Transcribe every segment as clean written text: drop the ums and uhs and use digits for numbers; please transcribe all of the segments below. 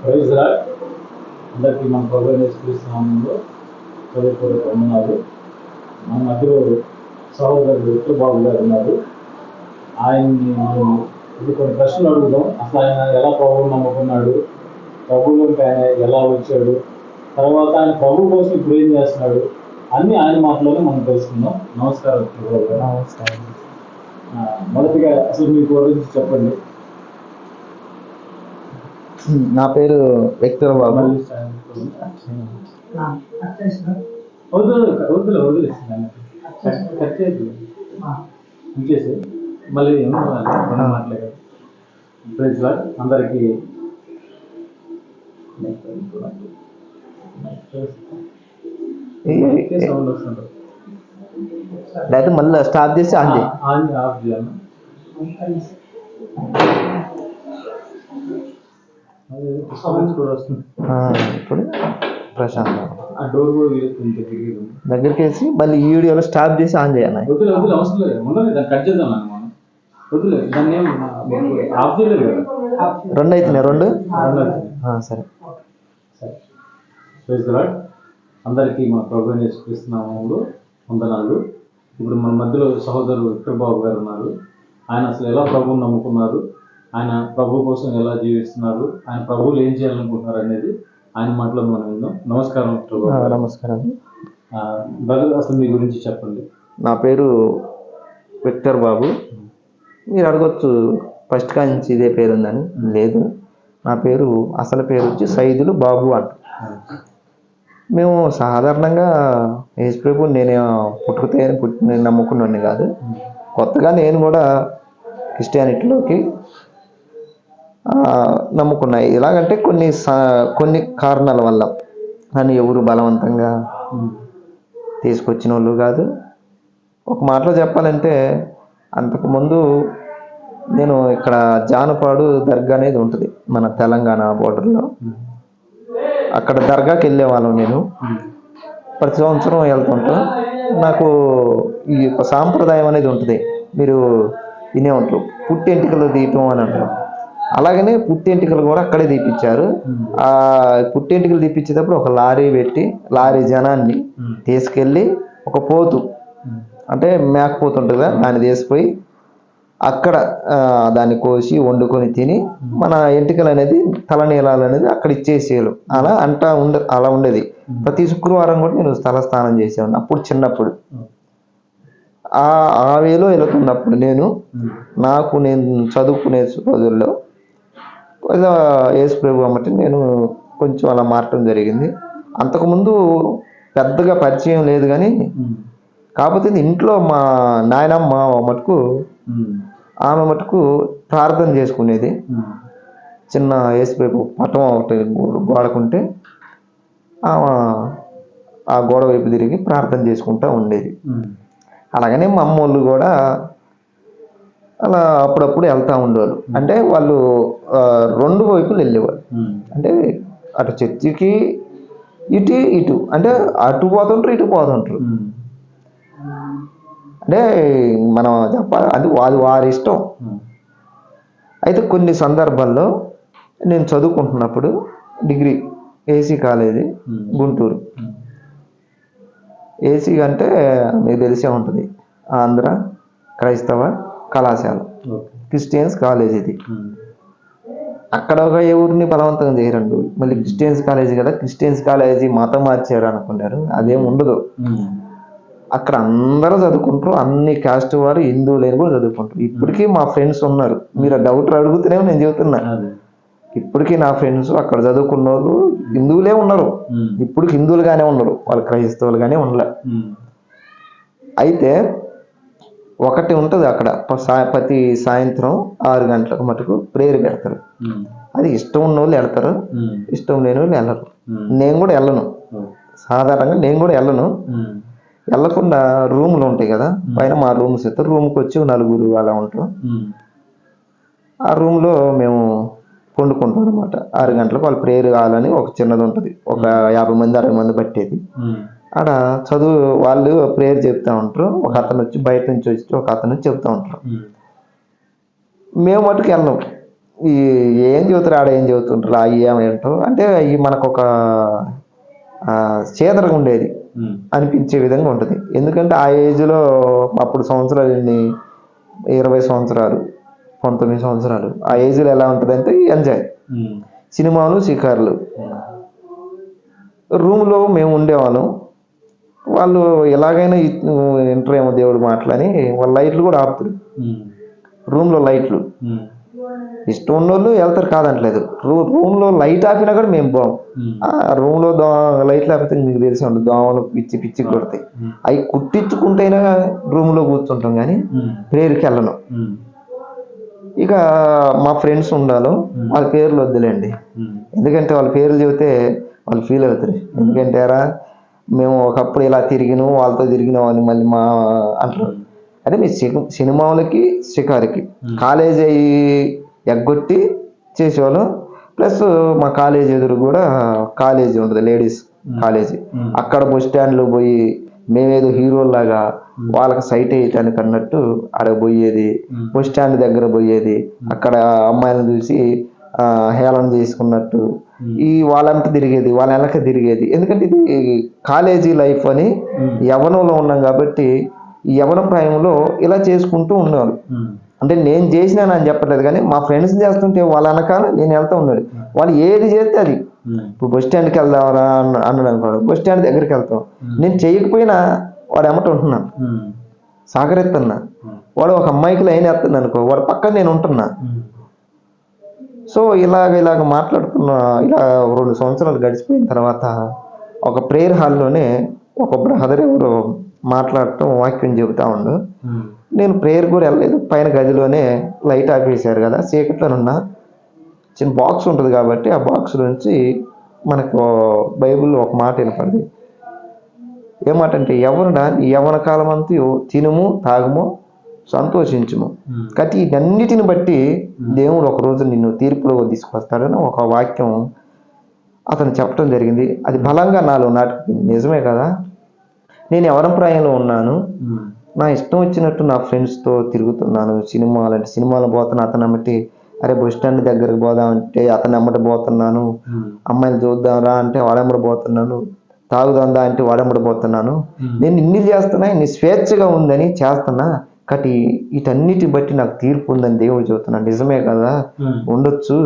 Praise lord. అందరికీ మన ప్రభువైన యేసుక్రీస్తు నామములో హృదయపూర్వక వందనాలు. మన మధ్యలో సహోదరుడు విఠలబాబు గారు ఉన్నారు. ఆయన్ని మనం ఇప్పుడు కొన్ని ప్రశ్నలు అడుగుదాం. అసలు ఆయన ఎలా ప్రభువుని నమ్ముకున్నాడు, ప్రభువులోకి ఆయన ఎలా వచ్చాడు, తర్వాత ఆయన ప్రభు కోసం ఇప్పుడు ఏం చేస్తున్నాడు, అన్ని ఆయన మాటలోనే మనం తెలుసుకుందాం. నమస్కారం విఠలబాబు గారు. నమస్కారం. మొదటిగా అసలు మీ గురించి చెప్పండి. నా పేరు విఠలబాబు. ఇంకేసి మళ్ళీ మాట్లాడారు. Praise lord. అందరికీ సౌండ్ వస్తుంటారు. అయితే మళ్ళీ స్టార్ట్ చేసి ఆన్ చేయి. ఆఫ్ చేయాలి. ఇప్పుడు ప్రశాంత్ ఆ డోర్ కూడా దగ్గరికి వేసి మళ్ళీ ఈ వీడియోలో స్టార్ట్ చేసి ఆన్ చేయాలి. వద్దులే వద్దులే అవసరం లేదు. ఉండదు, దాన్ని కట్ చేద్దాం మనం. వద్దులే, దాన్ని ఆఫ్ చేయలేదు కదా. రెండు అవుతున్నాయి. రెండు సరే. Praise lord. అందరికీ మన ప్రభువైన యేసుక్రీస్తు నామములో వందనాలు. ఇప్పుడు మన మధ్యలో సహోదరుడు విఠలబాబు గారు ఉన్నారు. ఆయన అసలు ఎలా ప్రభువుని నమ్ముకున్నారు, ఆయన ప్రభు కోసం ఎలా జీవిస్తున్నారు, ఆయన ప్రభువులు ఏం చేయాలనుకుంటున్నారు అనేది ఆయన మాటలో మనం విందాం. నమస్కారం విఠలబాబు. నమస్కారం బ్రదర్, అసలు మీ గురించి చెప్పండి. నా పేరు విఠలబాబు. మీరు అడగొచ్చు ఫస్ట్ కాంచి ఇదే పేరు ఉందని. లేదు, నా పేరు అసలు పేరు వచ్చి సైదులు బాబు అంట. మేము సాధారణంగా యేసుప్రభు నేను పుట్టి నమ్ముకున్నాను కాదు. కొత్తగా నేను కూడా క్రిస్టియానిటీలోకి నమ్ముకున్నాయి. ఎలాగంటే కొన్ని కారణాల వల్ల. నన్ను ఎవరు బలవంతంగా తీసుకొచ్చిన వాళ్ళు కాదు. ఒక మాటలో చెప్పాలంటే, అంతకుముందు నేను ఇక్కడ జానపాడు దర్గా అనేది ఉంటుంది మన తెలంగాణ బోర్డర్లో. అక్కడ దర్గాకి వెళ్ళే వాళ్ళం. నేను ప్రతి సంవత్సరం వెళ్తుంటాం. నాకు ఈ యొక్క సాంప్రదాయం అనేది ఉంటుంది. మీరు వినే ఉంటారు, పుట్టెంటికలు తీయటం అని అంటారు. అలాగనే పుట్టెంటికలు కూడా అక్కడే తీపిచ్చారు. ఆ పుట్టెంటికలు తీపిచ్చేటప్పుడు ఒక లారీ పెట్టి, లారీ జనాన్ని తీసుకెళ్ళి ఒక పోతు అంటే మేకపోతు ఉంటుంది కదా, దాన్ని తీసుకుపోయి అక్కడ దాన్ని కోసి వండుకొని తిని మన ఎంటికలు అనేది తలనీలాలు అనేది అక్కడ ఇచ్చేసేయాలి. అలా ఉండేది. ప్రతి శుక్రవారం కూడా నేను తలస్నానం చేసేవాడిని అప్పుడు చిన్నప్పుడు. ఆ వేలో వెళుతున్నప్పుడు నేను చదువుకునే రోజుల్లో యేసుప్రభు అమ్మటి నేను కొంచెం అలా మారటం జరిగింది. అంతకుముందు పెద్దగా పరిచయం లేదు, కానీ కాకపోతే ఇంట్లో మా నాయనమ్మ ఆమె మటుకు ప్రార్థన చేసుకునేది. చిన్న యేసుప్రభు పటం ఒకటి గోడకుంటే ఆమె ఆ గోడ వైపు తిరిగి ప్రార్థన చేసుకుంటూ ఉండేది. అలాగనే మా అమ్మోళ్ళు కూడా అలా అప్పుడప్పుడు వెళ్తూ ఉండేవాళ్ళు. అంటే వాళ్ళు రెండు వైపులు వెళ్ళేవాళ్ళు. అంటే అటు చర్చికి ఇటు అంటే అటు పోతుంటారు, ఇటు పోతుంటారు. అంటే మనం చెప్పాలి అది వారి ఇష్టం. అయితే కొన్ని సందర్భాల్లో నేను చదువుకుంటున్నప్పుడు degree AC college Guntur. AC అంటే మీకు తెలిసే ఉంటుంది, ఆంధ్ర క్రైస్తవ కళాశాల, క్రిస్టియన్స్ కాలేజ్ ఇది. అక్కడ ఒక ఎవరిని బలవంతం చేయరండు. మళ్ళీ క్రిస్టియన్స్ కాలేజీ కదా, క్రిస్టియన్స్ కాలేజీ మతం మార్చారు అనుకున్నారు. అదేం ఉండదు. అక్కడ అందరూ చదువుకుంటారు, అన్ని క్యాస్ట్ వారు, హిందువులేని కూడా చదువుకుంటారు. ఇప్పటికీ మా ఫ్రెండ్స్ ఉన్నారు. మీరు డౌట్ అడుగుతూనే నేను చెబుతున్నా. ఇప్పటికీ నా ఫ్రెండ్స్ అక్కడ చదువుకున్న వాళ్ళు హిందువులే ఉన్నారు. ఇప్పుడు హిందువులుగానే ఉన్నారు, వాళ్ళు క్రైస్తవులుగానే ఉండలే. అయితే ఒకటి ఉంటుంది అక్కడ, ప్రతి సాయంత్రం 6 గంటలకు మటుకు ప్రేయర్ పెడతారు. అది ఇష్టం ఉన్న వాళ్ళు వెళ్తారు, ఇష్టం లేని వాళ్ళు వెళ్ళరు. నేను కూడా వెళ్ళను. సాధారణంగా నేను కూడా వెళ్ళను. వెళ్ళకుండా రూములు ఉంటాయి కదా, పైన మా రూమ్స్ ఇస్తారు. రూమ్కి వచ్చి 4 అలా ఉంటారు. ఆ రూమ్లో మేము వండుకుంటాం అనమాట. 6 గంటలకు వాళ్ళు ప్రేయర్ కావాలని ఒక చిన్నది ఉంటుంది, ఒక 50 మంది 60 మంది పట్టేది. ఆడ చదువు వాళ్ళు ప్రేయర్ చెప్తా ఉంటారు. ఒక అతను వచ్చి బయట నుంచి వచ్చి ఒక అతను చెప్తా ఉంటారు. మేము మటుకు వెళ్ళాం. ఈ ఏం చదువుతారు ఆడ ఏం చదువుతుంటారు అవి ఏమేంటో అంటే అవి మనకు ఒక చేదరగా ఉండేది అనిపించే విధంగా ఉంటుంది. ఎందుకంటే ఆ ఏజ్లో అప్పుడు సంవత్సరాలు 20 సంవత్సరాలు 19 సంవత్సరాలు ఆ ఏజ్లో ఎలా ఉంటుంది అంటే ఎంజాయ్, సినిమాలు, షికార్లు. రూమ్లో మేము ఉండేవాళ్ళం. వాళ్ళు ఎలాగైనా ఇంటరేమో దేవుడు మాటలని వాళ్ళ లైట్లు కూడా ఆపుతారు. రూమ్లో లైట్లు ఇష్టం ఉన్నోళ్ళు వెళ్తారు కాదంటలేదు. రూమ్లో లైట్ ఆపినా కూడా మేము పోం. ఆ రూమ్లో లైట్లు ఆపితే మీకు తెలిసి ఉంటుంది, దోమలు పిచ్చి పిచ్చి కొడతాయి. అవి కుట్టించుకుంటేనే రూమ్లో కూర్చుంటాం కానీ ప్రేయర్కి వెళ్ళను. ఇక మా ఫ్రెండ్స్ ఉండాలి, వాళ్ళ పేర్లు వద్దులేండి, ఎందుకంటే వాళ్ళ పేర్లు చెబితే వాళ్ళు ఫీల్ అవుతారు. ఎందుకంటే మేము ఒకప్పుడు ఇలా తిరిగినాం వాళ్ళతో తిరిగినాం అని మళ్ళీ మా అంటారు. అంటే మీ సినిమాలకి షికారుకి కాలేజీ అయ్యి ఎగ్గొట్టి చేసేవాళ్ళం. ప్లస్ మా కాలేజీ ఎదురు కూడా కాలేజీ ఉంటుంది, లేడీస్ కాలేజీ. అక్కడ బస్ స్టాండ్లో పోయి మేమేదో హీరోలాగా వాళ్ళకి సైట్ వేయటానికి అన్నట్టు ఆడ పోయేది, బస్ స్టాండ్ దగ్గర పోయేది, అక్కడ అమ్మాయిలను చూసి హేళన చేసుకున్నట్టు ఈ వాళ్ళంతా తిరిగేది, వాళ్ళ వెనక తిరిగేది. ఎందుకంటే ఇది కాలేజీ లైఫ్ అని యవ్వనంలో ఉన్నాం కాబట్టి ఈ యవ్వన ప్రాయంలో ఇలా చేసుకుంటూ ఉన్నారు. అంటే నేను చేసినాను అని చెప్పట్లేదు కానీ మా ఫ్రెండ్స్ చేస్తుంటే వాళ్ళ వెనకాల నేను వెళ్తూ ఉన్నాడు. వాళ్ళు ఏది చేస్తే అది, ఇప్పుడు బస్ స్టాండ్కి వెళ్దామరా అన్నాడు అనుకోడు, బస్ స్టాండ్ దగ్గరికి వెళ్తాం. నేను చేయకపోయినా వాడు ఎమ్మట ఉంటున్నాను, సహకరిస్తున్నా. వాడు ఒక అమ్మాయికి లైన్ వేస్తున్నాను అనుకో, వాడు పక్కన నేను ఉంటున్నా. సో ఇలాగ మాట్లాడుతున్నా. ఇలా 2 సంవత్సరాలు గడిచిపోయిన తర్వాత ఒక ప్రేయర్ హాల్లోనే ఒక బ్రదర్ ఎవరు మాట్లాడటం వాక్యం చెబుతా ఉండు. నేను ప్రేయర్ కూడా వెళ్ళలేదు, పైన గదిలోనే లైట్ ఆపేశారు కదా, చీకట్లోనున్నా చిన్న బాక్స్ ఉంటుంది కాబట్టి ఆ బాక్స్ నుంచి మనకు బైబిల్లో ఒక మాట వినపడింది. ఏమాట అంటే యవ్వన కాలం అంతా తినుము తాగుము సంతోషించుము, కాబట్టి ఇవన్నిటిని బట్టి దేవుడు ఒకరోజు నిన్ను తీర్పులో తీసుకొస్తాడని ఒక వాక్యం అతను చెప్పడం జరిగింది. అది బలంగా నాలో నాటుకుంది. నిజమే కదా, నేను యవ్వనప్రాయంలో ఉన్నాను, నా ఇష్టం వచ్చినట్టు నా ఫ్రెండ్స్తో తిరుగుతున్నాను. సినిమాలు పోతున్నా, అతను అమ్మటి అరే బస్ స్టాండ్ దగ్గరకు పోదామంటే అతను అమ్మట పోతున్నాను, అమ్మాయిలు చూద్దాంరా అంటే వాడెమ్మడి పోతున్నాను, తాగుదాందా అంటే వాడెమ్మడి పోతున్నాను. నేను ఇన్ని చేస్తున్నా, ఇన్ని స్వేచ్ఛగా ఉందని చేస్తున్నా, కాబట్టి వీటన్నిటి బట్టి నాకు తీర్పు ఉందని దేవుడు చెబుతున్నాను. నిజమే కదా, ఉండొచ్చు,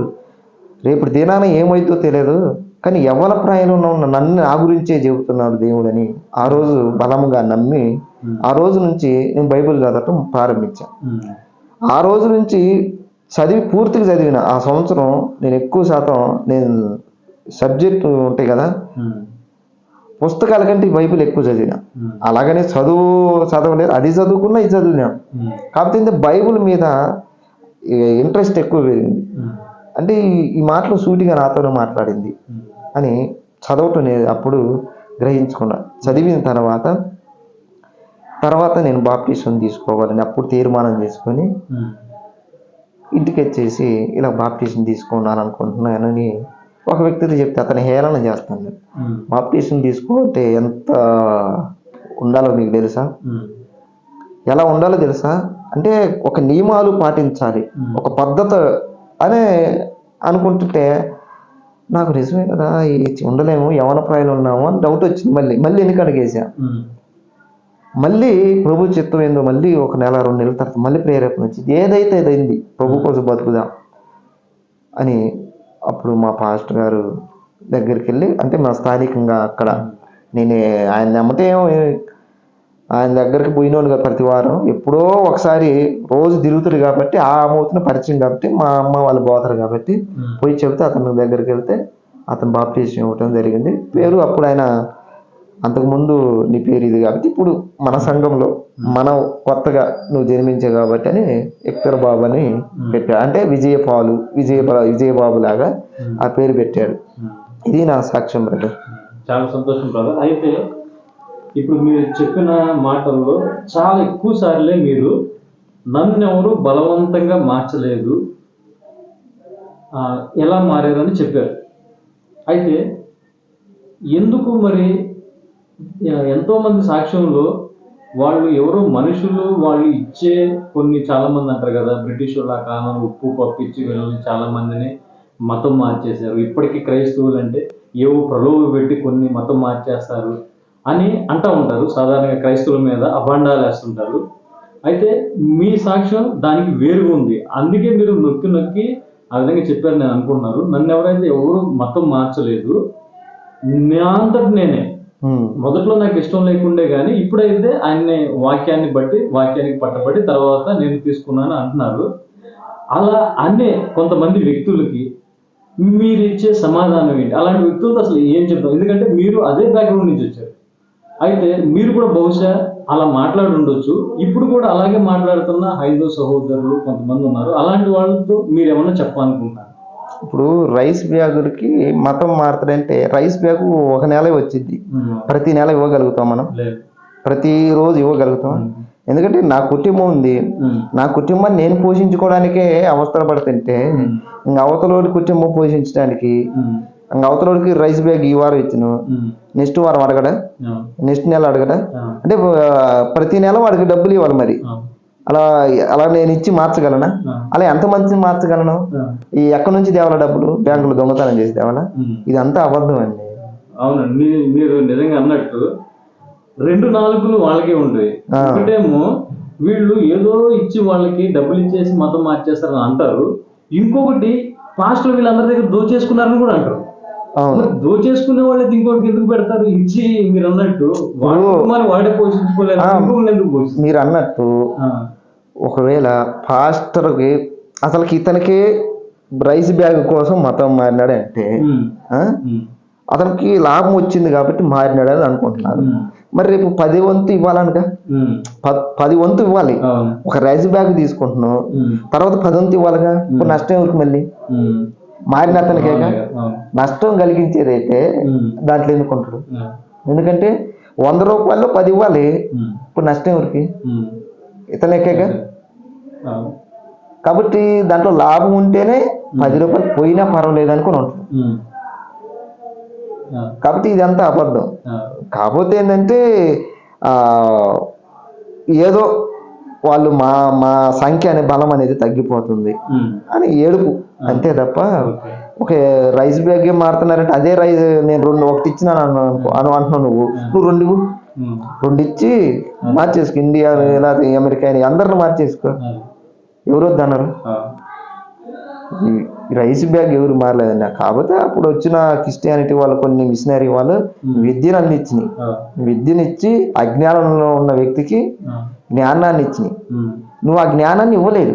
రేపు దినాన ఏమైందో తెలియదు, కానీ యవ్వన ప్రాయంలో ఉన్న నన్ను నా గురించే చెబుతున్నాడు దేవుడని ఆ రోజు బలంగా నమ్మి ఆ రోజు నుంచి నేను బైబిల్ చదవటం ప్రారంభించాను. ఆ రోజు నుంచి పూర్తిగా చదివిన ఆ సంవత్సరం నేను ఎక్కువ శాతం నేను సబ్జెక్టు ఉంటాయి కదా పుస్తకాల కంటే బైబిల్ ఎక్కువ చదివిన. అలాగనే చదవలేదు, అది చదువుకున్నా ఇది చదివినా. కాకపోతే బైబిల్ మీద ఇంట్రెస్ట్ ఎక్కువ పెరిగింది. అంటే ఈ మాటలు సూటిగా నాతోనే మాట్లాడింది అని చదవటం నేను అప్పుడు గ్రహించుకున్నా. చదివిన తర్వాత నేను బాప్టిజం తీసుకోవాలని అప్పుడు తీర్మానం చేసుకొని ఇంటికి వచ్చేసి ఇలా బాప్టిజం తీసుకున్నాను అనుకుంటున్నానని ఒక వ్యక్తితో చెప్తే అతను హేళన చేస్తాను. బాప్టిజం తీసుకోవాలంటే ఎంత ఉండాలో మీకు తెలుసా? ఎలా ఉండాలో తెలుసా? అంటే ఒక నియమాలు పాటించాలి, ఒక పద్ధతి అనే అనుకుంటుంటే నాకు నిజమే కదా ఉండలేము, యవన ప్రాయంలో ఉన్నాము అని డౌట్ వచ్చింది. మళ్ళీ ఎన్నిక అడిగేసా. మళ్ళీ ప్రభు చిత్తం ఏందో మళ్ళీ ఒక నెల 2 నెలల తర్వాత మళ్ళీ ప్రేరేపణ వచ్చింది. ఏదైతే అయింది ప్రభు కోసం బతుకుదాం అని. అప్పుడు మా పాస్టర్ గారు దగ్గరికి వెళ్ళి, అంటే మా స్థానికంగా అక్కడ నేను ఆయన నమ్మటే ఆయన దగ్గరికి పోయినోళ్ళు కదా ప్రతి వారం, ఎప్పుడో ఒకసారి రోజు తిరుగుతారు కాబట్టి ఆ మూతను పరిచయం కాబట్టి మా అమ్మ వాళ్ళు పోతారు కాబట్టి పోయి చెబితే అతని దగ్గరికి వెళ్తే అతను బాప్టిజం ఇవ్వటం జరిగింది. పేరు అప్పుడు ఆయన అంతకుముందు నీ పేరు ఇది కాబట్టి ఇప్పుడు మన సంఘంలో మనం కొత్తగా నువ్వు జన్మించావు కాబట్టి అని ఎక్తర్ బాబు అని పెట్టాడు. అంటే విజయబాబు లాగా ఆ పేరు పెట్టాడు. ఇది నా సాక్ష్యం బ్రదర్. చాలా సంతోషం బ్రదర్. అయితే ఇప్పుడు మీరు చెప్పిన మాటల్లో చాలా ఎక్కువ సార్లే మీరు నన్ను ఎవరు బలవంతంగా మార్చలేదు, ఎలా మారారని చెప్పారు. అయితే ఎందుకు మరి ఎంతోమంది సాక్ష్యంలో వాళ్ళు ఎవరో మనుషులు వాళ్ళు ఇచ్చే కొన్ని చాలా మంది అంటారు కదా, బ్రిటిష్ వాళ్ళ కాలంలో ఉప్పు పప్పు ఇచ్చి వీళ్ళని చాలా మందిని మతం మార్చేశారు. ఇప్పటికీ క్రైస్తవులు అంటే ఏవో ప్రలోభ పెట్టి కొన్ని మతం మార్చేస్తారు అని అంటూ ఉంటారు. సాధారణంగా క్రైస్తవుల మీద అభాండాలు వేస్తుంటారు. అయితే మీ సాక్ష్యం దానికి వేరుగా ఉంది. అందుకే మీరు నొక్కి నొక్కి ఆ విధంగా చెప్పారు నేను అనుకుంటున్నారు. నన్ను ఎవరైతే ఎవరు మతం మార్చలేదు, నా అంతటి నేనే మొదట్లో నాకు ఇష్టం లేకుండే కానీ ఇప్పుడైతే ఆయన్ని వాక్యానికి పట్టబట్టి తర్వాత నేను తీసుకున్నాను అంటున్నారు. అలా అనే కొంతమంది వ్యక్తులకి మీరు ఇచ్చే సమాధానం ఏంటి? అలాంటి వ్యక్తులతో అసలు ఏం చెప్తాం? ఎందుకంటే మీరు అదే బ్యాక్గ్రౌండ్ నుంచి వచ్చారు. అయితే మీరు కూడా బహుశా అలా మాట్లాడి ఉండొచ్చు. ఇప్పుడు కూడా అలాగే మాట్లాడుతున్న హైందవ సహోదరులు కొంతమంది ఉన్నారు. అలాంటి వాళ్ళతో మీరు ఏమన్నా చెప్పాలనుకుంటున్నారు? ఇప్పుడు రైస్ బ్యాగులకి మతం మారుతాడంటే రైస్ బ్యాగ్ ఒక నెల వచ్చింది, ప్రతి నెల ఇవ్వగలుగుతాం మనం? ప్రతిరోజు ఇవ్వగలుగుతాం? ఎందుకంటే నా కుటుంబం ఉంది, నా కుటుంబాన్ని నేను పోషించుకోవడానికే అవసరం పడుతుంటే ఇంక అవతలోడి కుటుంబం పోషించడానికి ఇంక అవతలోడికి రైస్ బ్యాగ్ ఈ వారం ఇచ్చిన నెక్స్ట్ వారం అడగడా, నెక్స్ట్ నెల అడగడా? అంటే ప్రతి నెల వాడికి డబ్బులు ఇవ్వాలి. మరి అలా అలా నేను ఇచ్చి మార్చగలనా? అలా ఎంతమందిని మార్చగలను? ఈ ఎక్కడి నుంచి తేవాల డబ్బులు? బ్యాంకులు దొంగతనం చేసి తేవాలా? ఇదంతా అబద్ధం అండి. అవునండి, మీరు నిజంగా అన్నట్టు రెండు నాలుగులు వాళ్ళకే ఉంటాయి. ఒకటేమో వీళ్ళు ఏదో ఇచ్చి వాళ్ళకి డబ్బులు ఇచ్చేసి మతం మార్చేస్తారని అంటారు. ఇంకొకటి పాస్టర్ వీళ్ళందరి దగ్గర దోచేసుకున్నారని కూడా అంటారు. దోచేసుకునే వాళ్ళకి ఇంకోటికి ఎందుకు పెడతారు? ఇచ్చి మీరు అన్నట్టు వాడే పోషించుకోలేదు, ఎందుకు పోషించారు? మీరు అన్నట్టు ఒకవేళ పాస్టర్కి అసలుకి ఇతనికి రైస్ బ్యాగ్ కోసం మతం మారినాడంటే అతనికి లాభం వచ్చింది కాబట్టి మారినాడని అనుకుంటున్నారు. మరి రేపు 10 వంతు ఇవ్వాలనుక 10 వంతు ఇవ్వాలి. ఒక రైస్ బ్యాగ్ తీసుకుంటున్నావు, తర్వాత 10 వంతు ఇవ్వాలిగా. ఇప్పుడు నష్టం ఎవరికి? మళ్ళీ మారిన అతనికేగా నష్టం కలిగించేదైతే దాంట్లో ఎన్నుకుంటాడు. ఎందుకంటే 100 రూపాయల్లో 10 ఇవ్వాలి. ఇప్పుడు నష్టం ఎవరికి? ఇతనికేగా. కాబట్టి దాంట్లో లాభం ఉంటేనే 10 రూపాయలు పోయినా పర్వాలేదు అనుకుని ఉంటుంది. కాబట్టి ఇదంతా అబద్ధం. కాకపోతే ఏంటంటే ఏదో వాళ్ళు మా సంఖ్య అనే బలం అనేది తగ్గిపోతుంది అని ఏడుపు అంతే తప్ప ఒక రైస్ బ్యాగ్ మారుతున్నారంటే అదే రైస్ నేను ఒకటి ఇచ్చినాను అంటున్నావు. నువ్వు రెండు ఇచ్చి మార్చేసుకో. ఇండియా లేదా అమెరికా అందరిని మార్చేసుకో. ఎవరు వద్దన్నారు? రైస్ బ్యాగ్ ఎవరు మారలేదన్న. కాకపోతే అప్పుడు వచ్చిన క్రిస్టియానిటీ వాళ్ళు కొన్ని మిషనరీ వాళ్ళు విద్యను అందించినాయి. విద్యనిచ్చి అజ్ఞానంలో ఉన్న వ్యక్తికి జ్ఞానాన్ని ఇచ్చినాయి. నువ్వు ఆ జ్ఞానాన్ని ఇవ్వలేదు.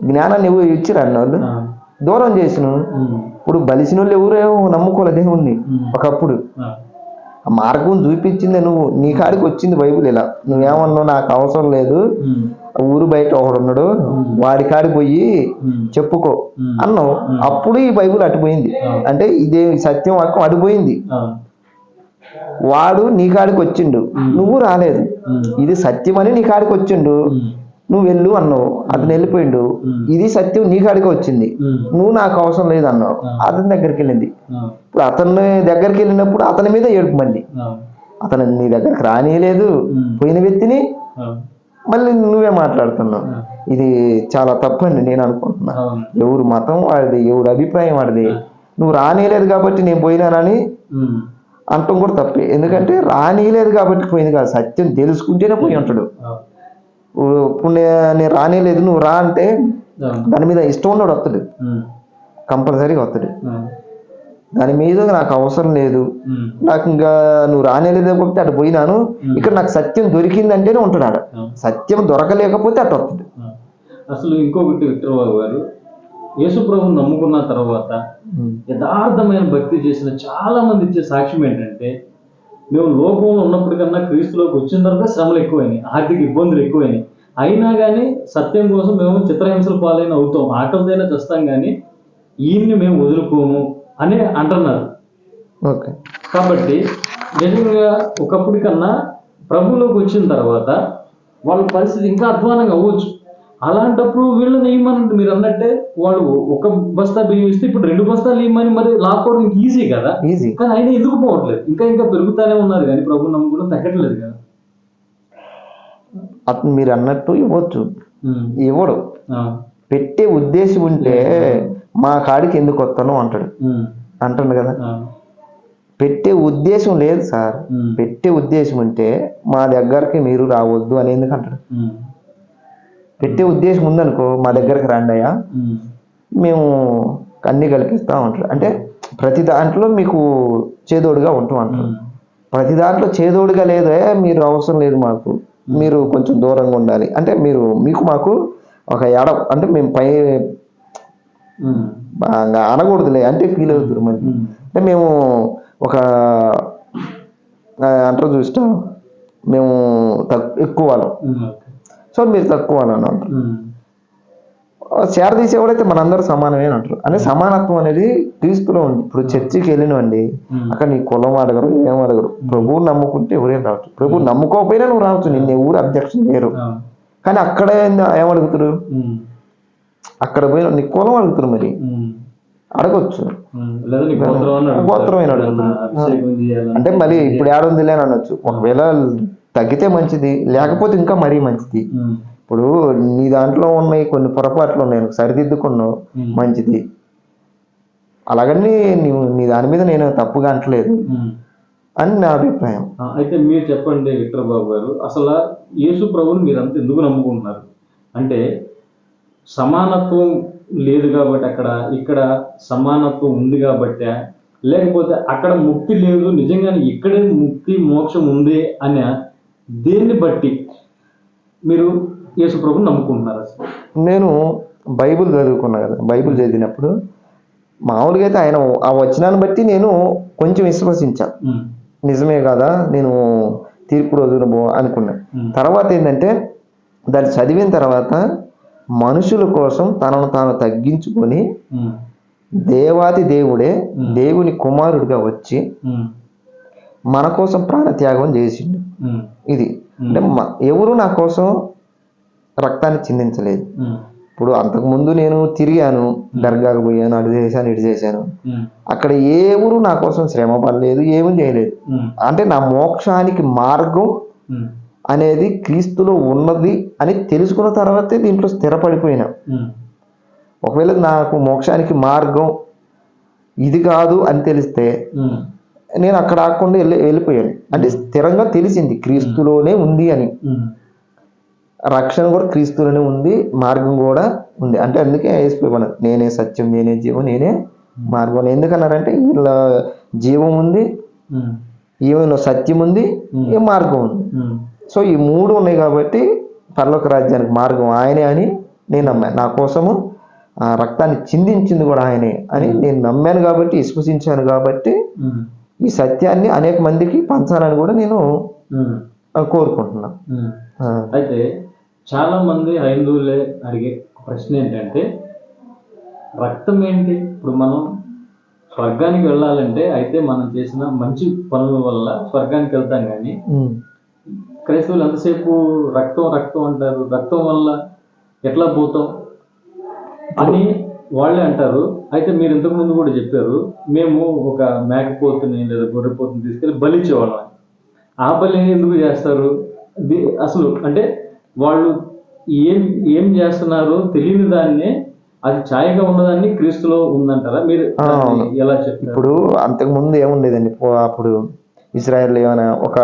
జ్ఞానాన్ని ఇచ్చిరా వాళ్ళు దూరం చేసిన. ఇప్పుడు బలిసిన వాళ్ళు ఎవరేమో నమ్ముకోలేదు దేవుణ్ణి. ఒకప్పుడు ఆ మార్గం చూపించింది నువ్వు. నీ కాడికి వచ్చింది బైబుల్. ఇలా నువ్వేమన్నావు, నాకు అవసరం లేదు, ఊరు బయట ఒకడు ఉన్నాడు వాడి కాడికి పోయి చెప్పుకో అన్నావు. అప్పుడు ఈ బైబుల్ అటుపోయింది. అంటే ఇదే సత్యం వాక్యం అడిపోయింది. వాడు నీ కాడికి వచ్చిండు, నువ్వు రాలేదు. ఇది సత్యం అని నీ కాడికి వచ్చిండు, నువ్వు వెళ్ళు అన్నావు. అతను వెళ్ళిపోయిండు. ఇది సత్యం నీ కాడికి వచ్చింది, నువ్వు నాకు అవసరం లేదు అన్నావు. అతని దగ్గరికి వెళ్ళింది. ఇప్పుడు అతని దగ్గరికి వెళ్ళినప్పుడు అతని మీద ఏడుపు. మళ్ళీ అతను నీ దగ్గరికి రానియలేదు. పోయిన వ్యక్తిని మళ్ళీ నువ్వే మాట్లాడుతున్నావు. ఇది చాలా తప్పని నేను అనుకుంటున్నా. ఎవరు మతం వాడిది, ఎవరు అభిప్రాయం వాడిది. నువ్వు రానియలేదు కాబట్టి నేను పోయినానని అంటాం కూడా తప్పే. ఎందుకంటే రానియలేదు కాబట్టి పోయింది కాదు, సత్యం తెలుసుకుంటేనే పోయి ఉంటాడు. ఇప్పుడు నేను రానియలేదు నువ్వు రా అంటే దాని మీద ఇష్టం ఉన్నాడు వస్తాడు, కంపల్సరీగా వస్తాడు. దాని మీద నాకు అవసరం లేదు, నాకు ఇంకా నువ్వు రానేలేదు కాబట్టి అటు పోయినాను, ఇక్కడ నాకు సత్యం దొరికిందంటేనే ఉంటున్నాడు. సత్యం దొరకలేకపోతే అటు వస్తుంది. అసలు ఇంకొకటి విక్టర్ బాబు గారు, యేసు ప్రభువుని నమ్ముకున్న తర్వాత యథార్థమైన భక్తి చేసిన చాలా మంది ఇచ్చే సాక్ష్యం ఏంటంటే, మేము లోకంలో ఉన్నప్పటికన్నా క్రీస్తులోకి వచ్చిన తర్వాత శ్రమలు ఎక్కువైనాయి, ఆర్థిక ఇబ్బందులు ఎక్కువైనాయి, అయినా కానీ సత్యం కోసం మేము చిత్రహింసల పాలైన అవుతాం, ఆకలిదైనా చేస్తాం, కానీ ఈయన్ని మేము వదులుకోము అని అంటున్నారు. కాబట్టి నిజంగా ఒకప్పటి కన్నా ప్రభులోకి వచ్చిన తర్వాత వాళ్ళ పరిస్థితి ఇంకా అధ్వానంగా అవ్వచ్చు. అలాంటప్పుడు వీళ్ళని ఏమనంటే మీరు అన్నట్టే వాళ్ళు ఒక బస్తా బియ్యం ఇస్తే ఇప్పుడు 2 బస్తాలు ఇవ్వమని మరి లాక్కోవడం ఇంక ఈజీ కదా, కానీ ఆయన ఎందుకు పోవట్లేదు? ఇంకా పెరుగుతానే ఉన్నారు కానీ ప్రభు నమ్మకం తగ్గట్లేదు కదా. అతను మీరు అన్నట్టు ఇవ్వచ్చు, ఇవ్వడు. ఆ, పెట్టే ఉద్దేశం ఉంటే మా కాడికి ఎందుకు వస్తాను అంటాడు కదా. ఆ, పెట్టే ఉద్దేశం లేదు సార్, పెట్టే ఉద్దేశం ఉంటే మా దగ్గరికి మీరు రావద్దు అని ఎందుకు అంటాడు. పెట్టే ఉద్దేశం ఉందనుకో మా దగ్గరికి రండి అయ్యా, మేము అన్ని కల్పిస్తాం అంటారు. అంటే ప్రతి దాంట్లో మీకు చేదోడుగా ఉంటాం అంటారు. ప్రతి దాంట్లో చేదోడుగా లేదే, మీరు అవసరం లేదు మాకు, మీరు కొంచెం దూరంగా ఉండాలి అంటే మీకు మాకు ఒక అంటే మేము పై అనకూడదులే అంటే ఫీల్ అవుతారు మరి. అంటే మేము ఒక అంటారు చూస్తా, మేము ఎక్కువ వాళ్ళం, సో మీరు తక్కువ వాళ్ళని అంటారు. చేర తీసేవాడైతే మనందరూ సమానమే అంటారు. అంటే సమానత్వం అనేది క్రీస్తులో ఉంది. ఇప్పుడు చర్చికి వెళ్ళినవండి, అక్కడ నీ కులం అడగరు, ఏం అడగరు. ప్రభువు నమ్ముకుంటే ఎవరేం రావచ్చు, ప్రభువు నమ్ముకోకపోయినా నువ్వు రావచ్చు, నిన్న ఊరు అధ్యక్షులు లేరు. కానీ అక్కడ ఏమడుగుతారు, అక్కడ పోయిన నీ కులం అడుగుతారు, మరి అడగొచ్చు, గోత్రమైన అడుగుతారు. అంటే మరి ఇప్పుడు ఏడుందిలే అని అనొచ్చు. ఒకవేళ తగ్గితే మంచిది, లేకపోతే ఇంకా మరీ మంచిది. ఇప్పుడు నీ దాంట్లో ఉన్నాయి కొన్ని పొరపాట్లు ఉన్నాయి, సరిదిద్దుకున్నావు మంచిది. అలాగని నీ దాని మీద నేను తప్పుగా అంటలేదు అని నా అభిప్రాయం. అయితే మీరు చెప్పండి విక్టర్ బాబు గారు, అసలు యేసు ప్రభువుని మీరంతా ఎందుకు నమ్ముకుంటున్నారు? అంటే సమానత్వం లేదు కాబట్టి ఇక్కడ సమానత్వం ఉంది కాబట్టి, లేకపోతే అక్కడ ముక్తి లేదు నిజంగానే ఇక్కడే ముక్తి మోక్షం ఉంది అని దేన్ని బట్టి మీరు యేసు ప్రభువుని నమ్ముకుంటున్నారు? నేను బైబిల్ చదువుకున్నా కదా, బైబిల్ చదివినప్పుడు మామూలుగా అయితే ఆయన ఆ వచనాన్ని బట్టి నేను కొంచెం విశ్వసించా, నిజమే కదా నేను తీర్పు రోజున అనుకున్నా. తర్వాత ఏంటంటే దాన్ని చదివిన తర్వాత మనుషుల కోసం తనను తాను తగ్గించుకొని దేవాది దేవుడే దేవుని కుమారుడిగా వచ్చి మన కోసం ప్రాణత్యాగం చేసిండు. ఇది అంటే ఎవరు నా కోసం రక్తాన్ని చిందించలేదు. ఇప్పుడు అంతకుముందు నేను తిరిగాను, దర్గాకు పోయాను, అటు చేశాను ఇటు చేశాను, అక్కడ ఏ ఊరు నా కోసం శ్రమ పడలేదు, ఏమీ చేయలేదు. అంటే నా మోక్షానికి మార్గం అనేది క్రీస్తులో ఉన్నది అని తెలుసుకున్న తర్వాతే దీంట్లో స్థిరపడిపోయినా. ఒకవేళ నాకు మోక్షానికి మార్గం ఇది కాదు అని తెలిస్తే నేను అక్కడ ఆకుండా వెళ్ళిపోయాను. అంటే స్థిరంగా తెలిసింది క్రీస్తులోనే ఉంది అని, రక్షణ కూడా క్రీస్తులోనే ఉంది, మార్గం కూడా ఉంది. అంటే అందుకే వేసిపోయాను, నేనే సత్యం, నేనే జీవం, నేనే మార్గం. ఎందుకన్నారంటే వీళ్ళ జీవం ఉంది, ఈమెలో సత్యం ఉంది, ఏ మార్గం ఉంది. సో ఈ మూడు ఉన్నాయి కాబట్టి పరలోక రాజ్యానికి మార్గం ఆయనే అని నేను నమ్మాను. నా కోసము ఆ రక్తాన్ని చిందించింది కూడా ఆయనే అని నేను నమ్మాను కాబట్టి, విశ్వసించాను కాబట్టి ఈ సత్యాన్ని అనేక మందికి పంచాలని కూడా నేను కోరుకుంటున్నా. అయితే చాలా మంది హైందువులే అడిగే ప్రశ్న ఏంటంటే, రక్తం ఏంటి? ఇప్పుడు మనం స్వర్గానికి వెళ్ళాలంటే అయితే మనం చేసిన మంచి పనుల వల్ల స్వర్గానికి వెళ్తాం, కానీ క్రైస్తవులు ఎంతసేపు రక్తం రక్తం అంటారు, రక్తం వల్ల ఎట్లా పోతాం అని వాళ్ళే అంటారు. అయితే మీరు ఇంతకు ముందు కూడా చెప్పారు, మేము ఒక మేకపోతుని లేదా గొర్రెపోతుని తీసుకెళ్ళి బలిచ్చేవాళ్ళం. ఆ బలి ఎందుకు చేస్తారు అసలు? అంటే వాళ్ళు ఏం చేస్తున్నారో తెలియని దాన్ని, అది ఛాయగా ఉన్నదాన్ని క్రీస్తులో ఉందంటారా? మీరు ఎలా చెప్తారు? ఇప్పుడు అంతకు ముందు ఏముండేదండి, అప్పుడు ఇజ్రాయెల్ ఏమైనా ఒక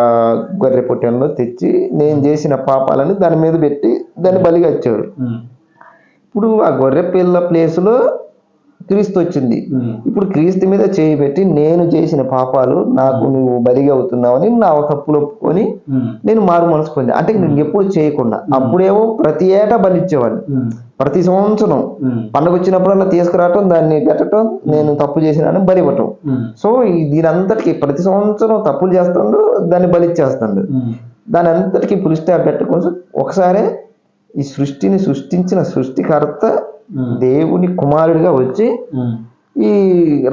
గొర్రె పొట్టెల్లో తెచ్చి నేను చేసిన పాపాలను దాని మీద పెట్టి దాన్ని బలిగా ఇచ్చారు. ఇప్పుడు ఆ గొర్రె పిల్ల ప్లేసులో క్రీస్తు వచ్చింది. ఇప్పుడు క్రీస్తు మీద చేయి పెట్టి నేను చేసిన పాపాలు నాకు నువ్వు బలిగా అవుతున్నావని నా తప్పులు ఒప్పుకొని నేను మారు మనసు పొంది, అంటే ఎప్పుడు చేయకుండా. అప్పుడేమో ప్రతి ఏటా బలిచ్చేవాళ్ళు, ప్రతి సంవత్సరం పండుగ వచ్చినప్పుడల్లా తీసుకురావటం, దాన్ని పెట్టడం, నేను తప్పు చేసినాను బలి ఇవ్వటం. సో దీనంతటికి ప్రతి సంవత్సరం తప్పులు చేస్తాడు, దాన్ని బలిచ్చేస్తాడు. దాని అంతటికి పులి స్టాప్ పెట్టకుండా ఒకసారి ఈ సృష్టిని సృష్టించిన సృష్టికర్త దేవుని కుమారుడిగా వచ్చి ఈ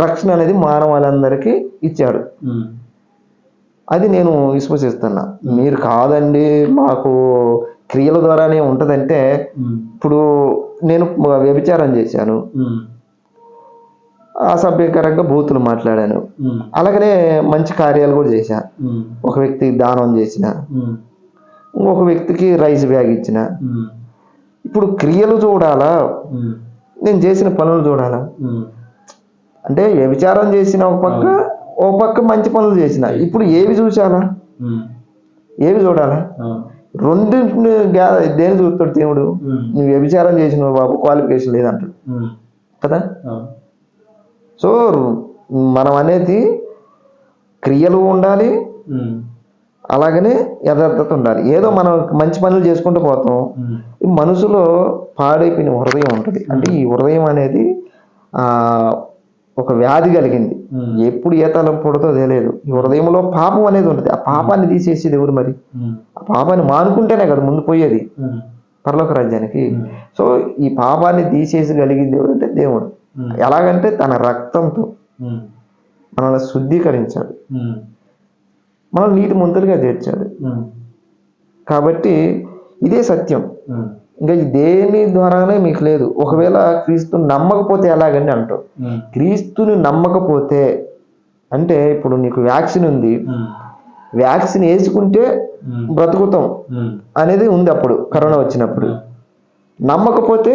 రక్షణ అనేది మానవాళ్ళందరికీ ఇచ్చాడు. అది నేను విశ్వసిస్తున్నా. మీరు కాదండి మాకు క్రియల ద్వారానే ఉంటదంటే, ఇప్పుడు నేను వ్యభిచారం చేశాను, అసభ్యకరంగా బూతులు మాట్లాడాను, అలాగనే మంచి కార్యాలు కూడా చేశాను, ఒక వ్యక్తి దానం చేసిన, ఇంకొక వ్యక్తికి రైస్ బ్యాగ్ ఇచ్చిన. ఇప్పుడు క్రియలు చూడాలా, నేను చేసిన పనులు చూడాలా? అంటే వ్యభిచారం చేసిన ఒక పక్క మంచి పనులు చేసిన, ఇప్పుడు ఏవి చూసాలా, ఏవి చూడాలా? రెండు దేని చూస్తాడు దేవుడు? నువ్వు వ్యభిచారం చేసిన బాబు క్వాలిఫికేషన్ లేదంటాడు కదా. సో మనం అనేది క్రియలు ఉండాలి, అలాగనే యథార్థత ఉండాలి. ఏదో మనం మంచి పనులు చేసుకుంటూ పోతాం. ఈ మనసులో పాడైపోయిన హృదయం ఉంటుంది. అంటే ఈ హృదయం అనేది ఒక వ్యాధి కలిగింది. ఎప్పుడు ఏ తలం పుడతో తెలియదు. ఈ హృదయంలో పాపం అనేది ఉంటుంది. ఆ పాపాన్ని తీసేసేది ఎవరు మరి? ఆ పాపాన్ని మానుకుంటేనే కదా ముందు పోయేది పరలోక రాజ్యానికి. సో ఈ పాపాన్ని తీసేసగలిగింది ఎవరంటే దేవుడు. ఎలాగంటే తన రక్తంతో మనల్ని శుద్ధీకరించాడు, మనం నీటి ముంతలుగా చేర్చాడు. కాబట్టి ఇదే సత్యం. ఇంకా దేని ద్వారానే మీకు లేదు. ఒకవేళ క్రీస్తుని నమ్మకపోతే ఎలాగని అంటావు. క్రీస్తుని నమ్మకపోతే అంటే ఇప్పుడు నీకు వ్యాక్సిన్ ఉంది, వ్యాక్సిన్ వేసుకుంటే బ్రతుకుతాం అనేది ఉంది అప్పుడు కరోనా వచ్చినప్పుడు. నమ్మకపోతే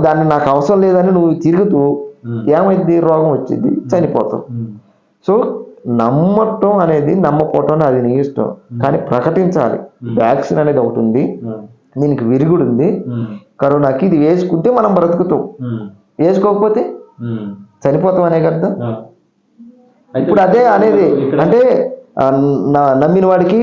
దాన్ని నాకు అవసరం లేదని నువ్వు తిరుగుతూ ఏమైంది, రోగం వచ్చింది, చనిపోతావు. సో నమ్మటం అనేది నమ్మపోవటం అది నీ ఇష్టం, కానీ ప్రకటించాలి. వ్యాక్సిన్ అనేది ఒకటి ఉంది, దీనికి విరుగుడు ఉంది కరోనాకి. ఇది వేసుకుంటే మనం బ్రతుకుతాం, వేసుకోకపోతే చనిపోతాం అనే కదా. ఇప్పుడు అదే అనేది అంటే నమ్మిన వాడికి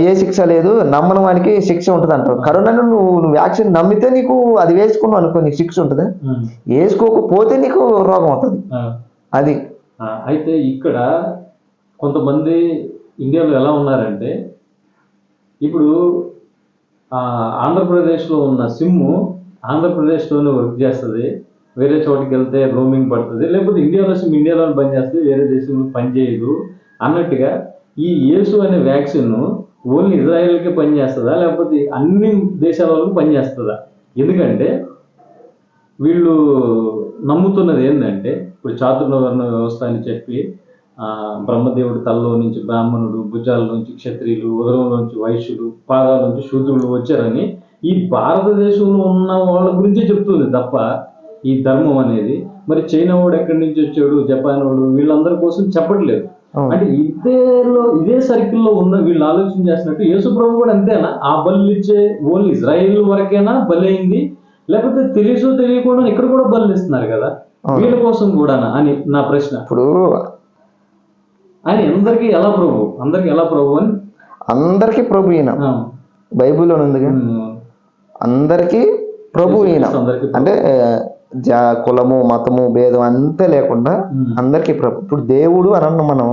ఏ శిక్ష లేదు, నమ్మని వాడికి శిక్ష ఉంటుంది అంటావు. కరోనాను నువ్వు వ్యాక్సిన్ నమ్మితే నీకు అది వేసుకున్నావు అనుకో, నీకు శిక్ష ఉంటుంది. వేసుకోకపోతే నీకు రోగం అవుతుంది. అది అయితే ఇక్కడ కొంతమంది ఇండియాలో ఎలా ఉన్నారంటే, ఇప్పుడు ఆంధ్రప్రదేశ్లో ఉన్న సిమ్ ఆంధ్రప్రదేశ్లోనే వర్క్ చేస్తుంది, వేరే చోటుకి వెళ్తే రోమింగ్ పడుతుంది, లేకపోతే ఇండియాలో సిమ్ ఇండియాలోనే పనిచేస్తుంది, వేరే దేశంలో పనిచేయదు అన్నట్టుగా ఈ యేసు అనే వ్యాక్సిన్ ఓన్లీ ఇజ్రాయెల్కే పనిచేస్తుందా, లేకపోతే అన్ని దేశాలకు పనిచేస్తుందా? ఎందుకంటే వీళ్ళు నమ్ముతున్నది ఏంటంటే, ఇప్పుడు చాతుర్వర్ణ వ్యవస్థ అని చెప్పి బ్రహ్మదేవుడి తలలో నుంచి బ్రాహ్మణుడు, భుజాల నుంచి క్షత్రియులు, ఉదరం నుంచి వైశ్యులు, పాదాల నుంచి శూద్రులు వచ్చారని ఈ భారతదేశంలో ఉన్న వాళ్ళ గురించి చెప్తుంది తప్ప ఈ ధర్మం అనేది మరి చైనా వాడు ఎక్కడి నుంచి వచ్చాడు, జపాన్ వాడు, వీళ్ళందరి కోసం చెప్పట్లేదు. అంటే ఇదే సర్కిల్లో ఉన్న వీళ్ళు ఆలోచన చేసినట్టు యేసు ప్రభు కూడా అంతేనా? ఆ బలి ఇచ్చే ఓన్లీ ఇజ్రాయిల్ వరకేనా బలి అయింది, లేకపోతే తెలియసో తెలియకుండా ఇక్కడ కూడా బలి ఇస్తున్నారు కదా వీళ్ళ కోసం కూడానా అని నా ప్రశ్న. ఇప్పుడు ఆయన అందరికి ఎలా ప్రభు అని అందరికి ప్రభు ఈయన బైబిల్లో ఉందిగా, అందరికి ప్రభు ఈయన. అంటే కులము మతము భేదం అంతే లేకుండా అందరికి ప్రభు. ఇప్పుడు దేవుడు అని అన్న మనం,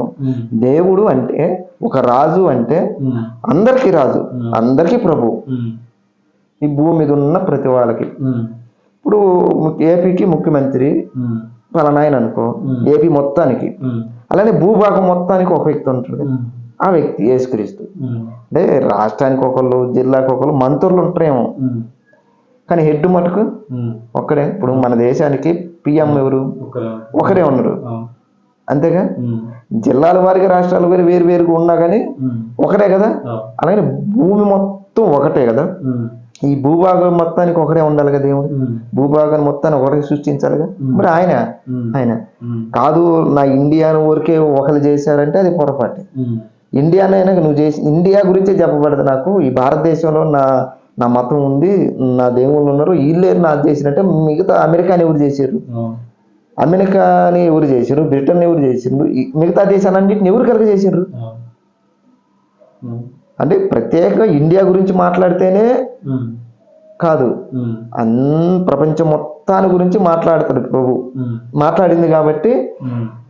దేవుడు అంటే ఒక రాజు అంటే అందరికి రాజు, అందరికి ప్రభు ఈ భూమి మీద ఉన్న ప్రతి వాళ్ళకి. ఇప్పుడు ఏపీకి ముఖ్యమంత్రి పలానాయన అనుకో, ఏపీ మొత్తానికి. అలానే భూభాగం మొత్తానికి ఒక వ్యక్తి ఉంటాడు, ఆ వ్యక్తి యేసుక్రీస్తు. అంటే రాష్ట్రానికి ఒకళ్ళు, జిల్లాకి ఒకళ్ళు, మంత్రులు ఉంటారేమో, కానీ హెడ్ మటుకు ఒక్కడే. ఇప్పుడు మన దేశానికి పిఎం ఎవరు? ఒకరే ఉన్నారు, అంతేగా. జిల్లాల వారికి రాష్ట్రాల వారి వేరు వేరుగా ఉన్నా కానీ ఒకటే కదా. అలాగే భూమి మొత్తం ఒకటే కదా. ఈ భూభాగం మొత్తానికి ఒకడే ఉండాలి కదా దేవుడు. భూభాగాన్ని మొత్తాన్ని ఒకటే సృష్టించాలిగా. మరి ఆయన కాదు నా ఇండియాను ఊరికే ఒకరు చేశారంటే అది పొరపాటు. ఇండియానైనా నువ్వు చేసి ఇండియా గురించే చెప్పబడదు. నాకు ఈ భారతదేశంలో నా మతం ఉంది, నా దేవుళ్ళు ఉన్నారు, వీళ్ళే నాకు చేసినట్టే మిగతా అమెరికాని ఎవరు చేశారు? అమెరికాని ఎవరు చేశారు? బ్రిటన్ ఎవరు చేశారు? మిగతా దేశాలన్నింటిని ఎవరు కలిగి చేశారు? అంటే ప్రత్యేకంగా ఇండియా గురించి మాట్లాడితేనే కాదు, ప్రపంచం మొత్తాన్ని గురించి మాట్లాడతాడు ప్రభు. మాట్లాడింది కాబట్టి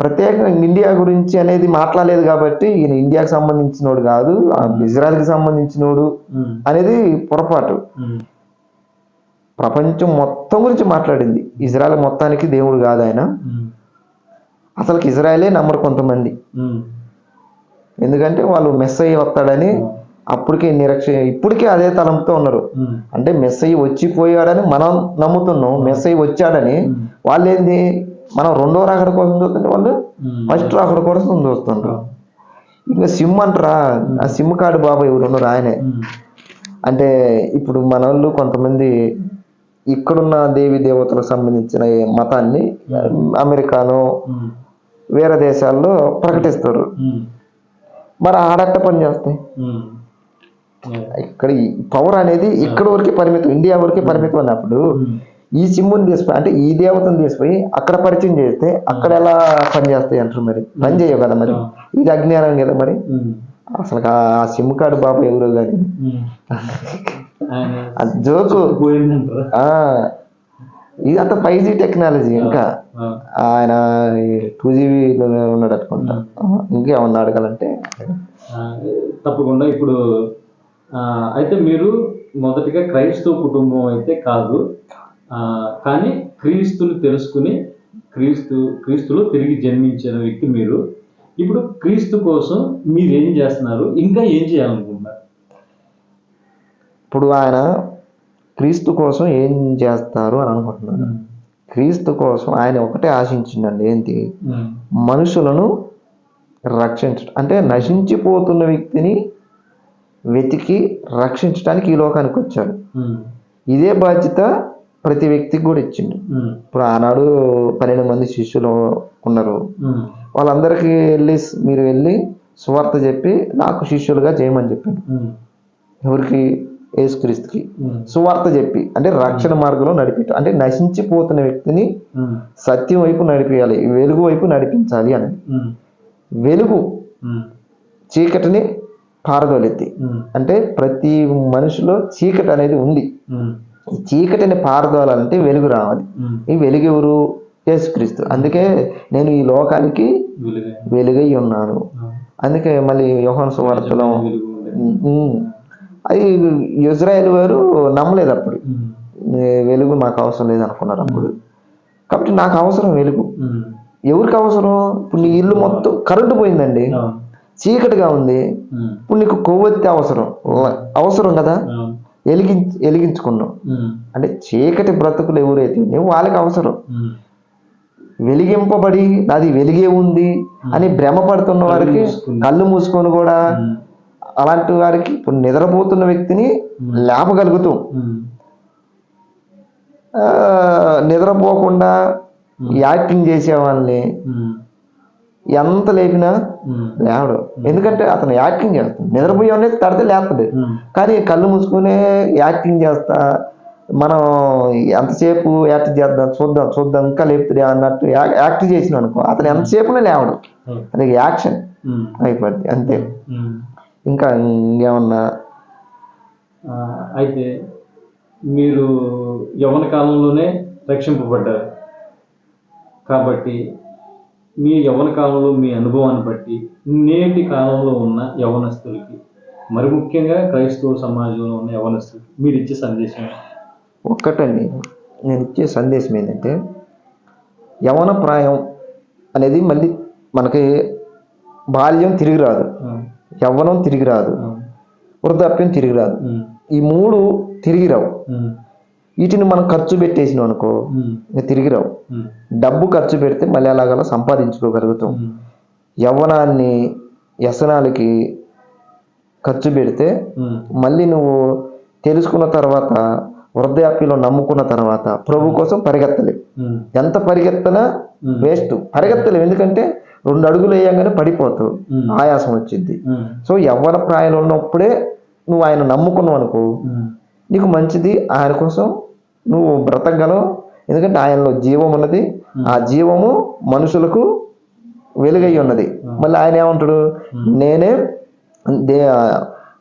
ప్రత్యేకంగా ఇండియా గురించి అనేది మాట్లాడలేదు కాబట్టి ఈయన ఇండియాకి సంబంధించినోడు కాదు, ఇజ్రాయెల్కి సంబంధించినోడు అనేది పొరపాటు. ప్రపంచం మొత్తం గురించి మాట్లాడింది. ఇజ్రాయెల్ మొత్తానికి దేవుడు కాదు ఆయన. అసలుకి ఇజ్రాయెలే నమ్మరు కొంతమంది, ఎందుకంటే వాళ్ళు మెస్సయ్య వస్తాడని అప్పటికే ఇప్పటికే అదే తలంపుతో ఉన్నారు. అంటే మెస్సయ్య వచ్చిపోయాడని మనం నమ్ముతున్నాం, మెస్సయ్య వచ్చాడని వాళ్ళు ఏంది మనం రెండో రాకడ కోసం చూస్తుంటే వాళ్ళు ఫస్ట్ రాకడ కోసం చూస్తుంటారు. ఇంకా సిమ్ అంటారా, ఆ సిమ్ కార్డు బాబా ఎవరు ఉన్నారు ఆయనే. అంటే ఇప్పుడు మన వాళ్ళు కొంతమంది ఇక్కడున్న దేవి దేవతలకు సంబంధించిన ఈ మతాన్ని అమెరికాను వేరే దేశాల్లో ప్రకటిస్తారు. మరి ఆడట్ట పని చేస్తాయి. ఇక్కడ పవర్ అనేది ఇక్కడ వరకే పరిమితం, ఇండియా వరకే పరిమితం అన్నప్పుడు ఈ సిమ్ముని తీసిపోయి అంటే ఈ దేవతను తీసిపోయి అక్కడ పరిచయం చేస్తే అక్కడ ఎలా పని చేస్తాయి అంటారు. మరి పని చేయవు కదా, మరి ఇది అజ్ఞానం కదా. మరి అసలు ఆ సిమ్ కార్డు బాబు ఎవరో కానీ జోకు ఇది అంత 5G టెక్నాలజీ. ఇంకా ఆయన 2GB ఉన్నాడు అనుకుంటా. ఇంకేమన్నా అడగాలంటే తప్పకుండా. ఇప్పుడు అయితే మీరు మొదటిగా క్రైస్తవ కుటుంబం అయితే కాదు, కానీ క్రీస్తుని తెలుసుకుని క్రీస్తులో తిరిగి జన్మించిన వ్యక్తి మీరు. ఇప్పుడు క్రీస్తు కోసం మీరు ఏం చేస్తున్నారు, ఇంకా ఏం చేయాలనుకుంటున్నారు? ఇప్పుడు ఆయన క్రీస్తు కోసం ఏం చేస్తారు అని అనుకుంటున్నాను. క్రీస్తు కోసం ఆయన ఒకటే ఆశించిందండి, ఏంటి? మనుషులను రక్షించడం, అంటే నశించిపోతున్న వ్యక్తిని వెతికి రక్షించడానికి ఈ లోకానికి వచ్చాడు. ఇదే బాధ్యత ప్రతి వ్యక్తికి కూడా ఇచ్చిండు. ఇప్పుడు ఆనాడు 12 మంది శిష్యులు ఉన్నారు. వాళ్ళందరికీ మీరు వెళ్ళి సువార్త చెప్పి నాకు శిష్యులుగా చేయమని చెప్పాడు. ఎవరికి? యేసుక్రీస్తుకి సువార్త చెప్పి, అంటే రక్షణ మార్గంలో నడిపించాలి, అంటే నశించిపోతున్న వ్యక్తిని సత్యం వైపు నడిపించాలి, వెలుగు వైపు నడిపించాలి అని. వెలుగు చీకటిని పారదోలెత్తి, అంటే ప్రతి మనిషిలో చీకటి అనేది ఉంది. ఈ చీకటిని పారదోలాలంటే వెలుగు రావాలి. ఈ వెలుగు ఎవరు? యేసుక్రీస్తు. అందుకే నేను ఈ లోకానికి వెలుగై ఉన్నాను. అందుకే మళ్ళీ యోహాను సువార్తలో అది ఇజ్రాయేల్ వారు నమ్మలేదు అప్పుడు. వెలుగు నాకు అవసరం లేదు అనుకున్నారు అప్పుడు. కాబట్టి నాకు అవసరం వెలుగు. ఎవరికి అవసరం? ఇప్పుడు నీ ఇల్లు మొత్తం కరెంటు పోయిందండి, చీకటిగా ఉంది. ఇప్పుడు నీకు కొవ్వొత్తి అవసరం కదా, వెలిగించుకున్నావు. అంటే చీకటి బ్రతుకులు ఎవరైతే నువ్వు వాళ్ళకి అవసరం. వెలిగింపబడి అది వెలిగే ఉంది అని భ్రమపడుతున్న వారికి, కళ్ళు మూసుకొని కూడా అలాంటి వారికి ఇప్పుడు నిద్రపోతున్న వ్యక్తిని లేపగలుగుతూ, నిద్రపోకుండా యాక్టింగ్ చేసే వాళ్ళని ఎంత లేపినా లేవడు. ఎందుకంటే అతను యాక్టింగ్ చేస్తాడు. నిద్రపోయేవాడిని తడితే లేపడు, కానీ కళ్ళు మూసుకునే యాక్టింగ్ చేస్తా మనం ఎంతసేపు యాక్టింగ్ చేద్దాం, చూద్దాం ఇంకా లేపుతుంది అన్నట్టు యాక్ట్ చేసిన అనుకో, అతను ఎంతసేపునే లేవడు. అది యాక్షన్ అయిపోద్ది అంతే. ఇంకా ఇంకేమన్నా? అయితే మీరు యవ్వన కాలంలోనే రక్షింపబడ్డారు కాబట్టి మీ యవ్వన కాలంలో మీ అనుభవాన్ని బట్టి నేటి కాలంలో ఉన్న యవ్వనస్తులకి, మరి ముఖ్యంగా క్రైస్తవ సమాజంలో ఉన్న యవ్వనస్తులకి మీరు ఇచ్చే సందేశం? ఒక్కటండి, నేను ఇచ్చే సందేశం ఏంటంటే, యవ్వన ప్రాయం అనేది మళ్ళీ మనకి బాల్యం తిరిగి రాదు, యవ్వనం తిరిగి రాదు, వృద్ధాప్యం తిరిగి రాదు. ఈ 3 తిరిగి రావు. వీటిని మనం ఖర్చు పెట్టేసినాం అనుకో తిరిగి రావు. డబ్బు ఖర్చు పెడితే మళ్ళీ అలాగలా సంపాదించుకోగలుగుతాం. యవ్వనాన్ని వ్యసనాలకి ఖర్చు పెడితే మళ్ళీ నువ్వు తెలుసుకున్న తర్వాత, వృద్ధాప్యంలో నమ్ముకున్న తర్వాత ప్రభు కోసం పరిగెత్తలేవు. ఎంత పరిగెత్తనా వేస్ట్, పరిగెత్తలేవు. ఎందుకంటే 2 అడుగులు వేయంగానే పడిపోతావు, ఆయాసం వచ్చింది. సో యవ్వన ప్రాయంలో ఉన్నప్పుడే నువ్వు ఆయన నమ్ముకున్నావు అనుకో, నీకు మంచిది. ఆయన కోసం నువ్వు బ్రతకగలవు. ఎందుకంటే ఆయనలో జీవం ఉన్నది, ఆ జీవము మనుషులకు వెలుగై ఉన్నది. మళ్ళీ ఆయన ఏమంటాడు? నేనే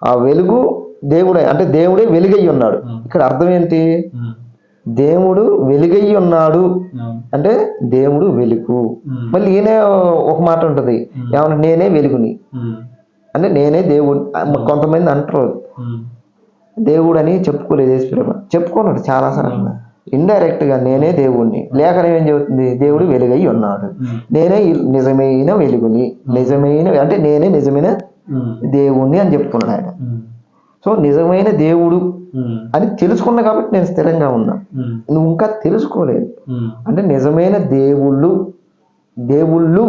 ఆ వెలుగు దేవుడే, అంటే దేవుడే వెలుగై ఉన్నాడు. ఇక్కడ అర్థం ఏంటి? దేవుడు వెలుగై ఉన్నాడు అంటే దేవుడు వెలుగు. మళ్ళీ ఈయనే ఒక మాట ఉంటుంది, ఏమన్నా నేనే వెలుగుని, అంటే నేనే దేవుడు. కొంతమంది అంటారు దేవుడు అని చెప్పుకోలేదు, చెప్పుకున్నాడు చాలాసార్లు ఇండైరెక్ట్ గా, నేనే దేవుణ్ణి. లేఖనం ఏం చెబుతుంది? దేవుడు వెలుగై ఉన్నాడు, నేనే నిజమైన వెలుగుని, అంటే నేనే నిజమైన దేవుణ్ణి అని చెప్పుకున్నాడు ఆయన. సో నిజమైన దేవుడు అని తెలుసుకున్నా కాబట్టి నేను స్థిరంగా ఉన్నా. నువ్వు ఇంకా తెలుసుకోలేదు. అంటే నిజమైన దేవుళ్ళు దేవుళ్ళు